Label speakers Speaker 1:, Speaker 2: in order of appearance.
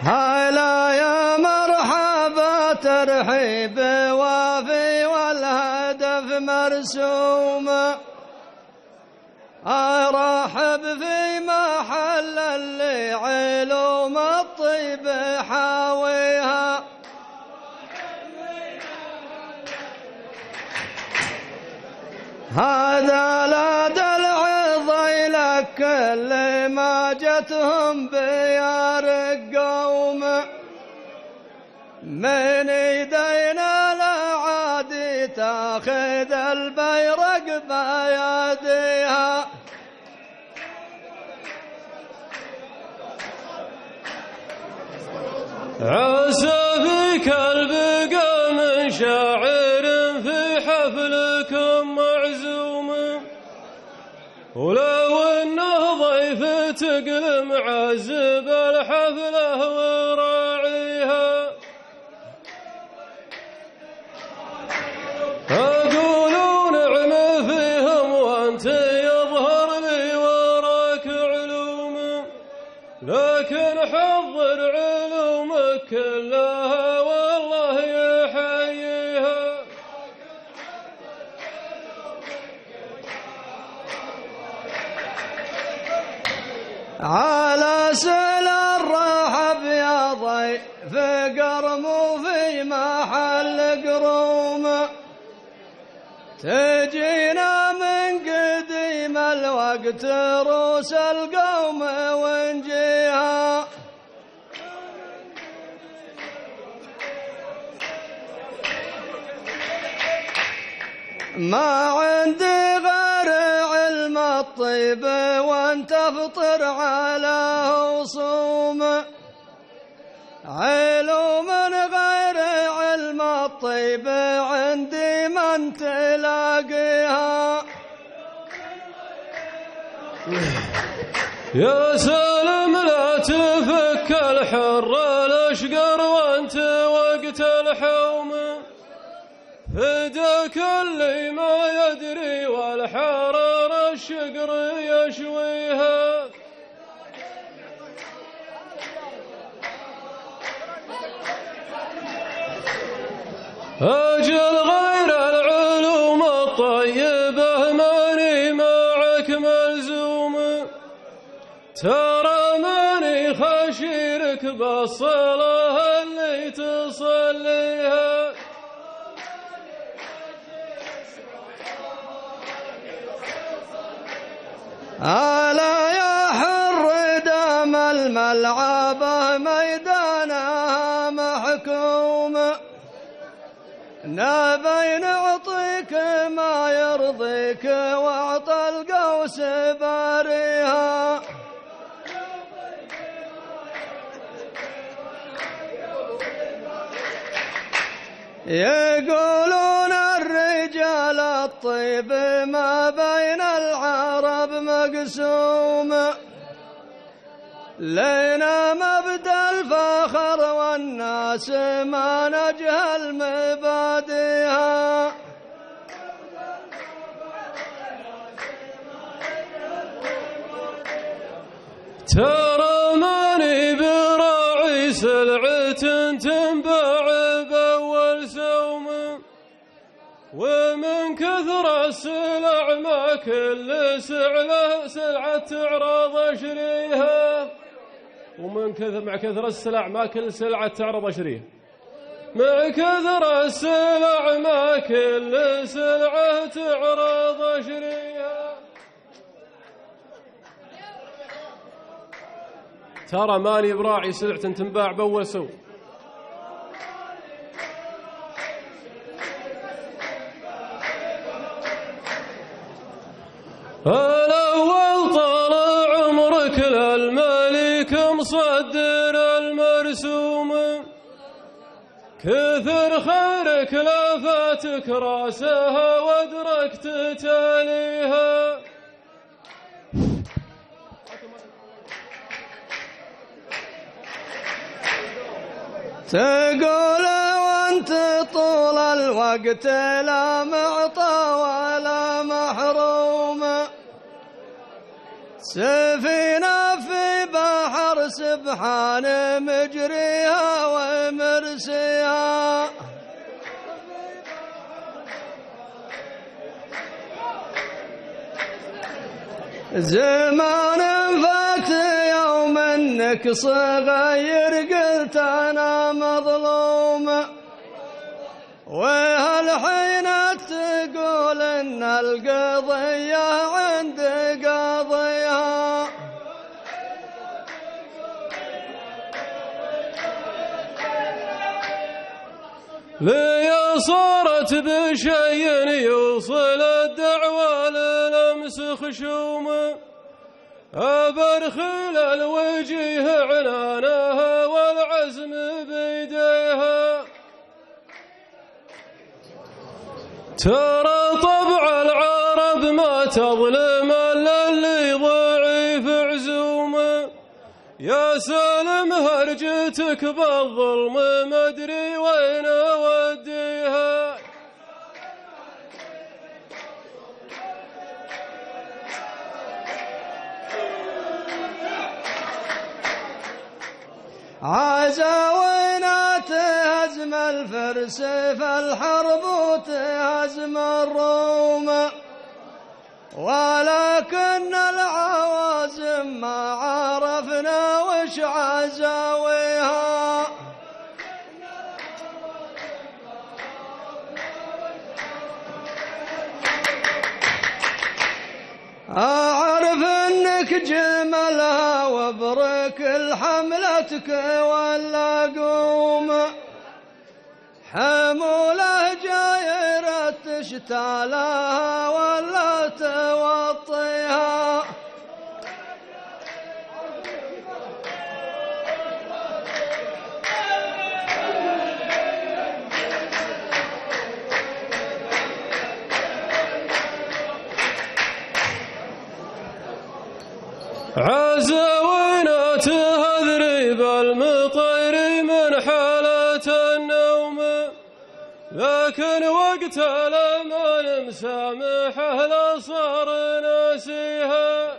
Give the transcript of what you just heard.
Speaker 1: هلا يا مرحبا ترحيب وافي والهدف مرسوم، أرحب في محل اللي علوم الطيب حاويها، هذا لا دلع ضيلك كل ما جتهم بيار القوم، من ايدينا الأعادي تاخذ البيرق بيديها،
Speaker 2: عسى فيك البقى من شاعر في حفلكم معزوم، ولو انه ضيف تقل معزب الحفله وراعيها، اقولوا نعم فيهم وانت يظهر لي وراك علوم، لكن حضر علومك كلها والله يحييها.
Speaker 1: على سل الرحب يا ضيف قرم في محل قروم، تجينا من قديم الوقت روس القوم ونجيها، ما عندي غير علم الطيب وانت افطر على وصوم، علوم غير علم الطيب عندي من تلاقيها.
Speaker 2: يا سالم لا تفك الحر الاشقر وانت وقت الحوم، فداك اللي ما يدري والحرار الشقر يشويها، أجل غير العلوم الطيبة ماني معك ملزوم، ترى ماني خشيرك بالصلاة اللي تصليها،
Speaker 1: ألا يا حر دام الملعب ميدانها محكوم، نبي نعطيك ما يرضيك واعطى القوس باريها، يقولون الرجال الطيب ما بين العرب مقسوم، لينا مبدأ الفخر والناس ما نجهل مبادئها،
Speaker 2: ترى ماني براعي سلعة تنباع بأول سوم، ومن كثر السلع ما كل سلعة تعرض أشريها، ومن كثر مع كثر السلع ما كل سلعة تعرض أشريها، مع كثر السلع ما كل سلعة تعرض أشريها، ترى ماني براعي سلعة تنباع بأول سوم. الأول طال عمرك للملك مصدر المرسوم، كثر خيرك لا فاتك راسها وادركت تاليها،
Speaker 1: تقول وانت طول الوقت لا معطى ولا محروم، سفينة في بحر سبحان مجريها ومرسيها، زمان فات يوم انك صغير قلت انا مظلوم، وهالحين تقول ان القضية عند قاضيها.
Speaker 2: لي صارت بشيء يوصل الدعوى للمس خشومه، أبرخل الوجيه عنانها والعزم بيديها. ترى طبع العرب ما تظلم الا اللي ضعيف عزومه، يا سالم هرجتك بالظلم ما ادري وين اوديها.
Speaker 1: عزاوينا تهزم الفرس فالحرب وتهزم الروم، ولكن العوازم ما عرفنا وش عزاويها. أعرف إنك جملها وبرك الحملتك ولا قوم، حموله جايرة تشتالها ولا توطيها.
Speaker 2: عزاوينا تهذرب المطير من حالة النوم، لكن وقت لما نسامحه لا صار ناسيها.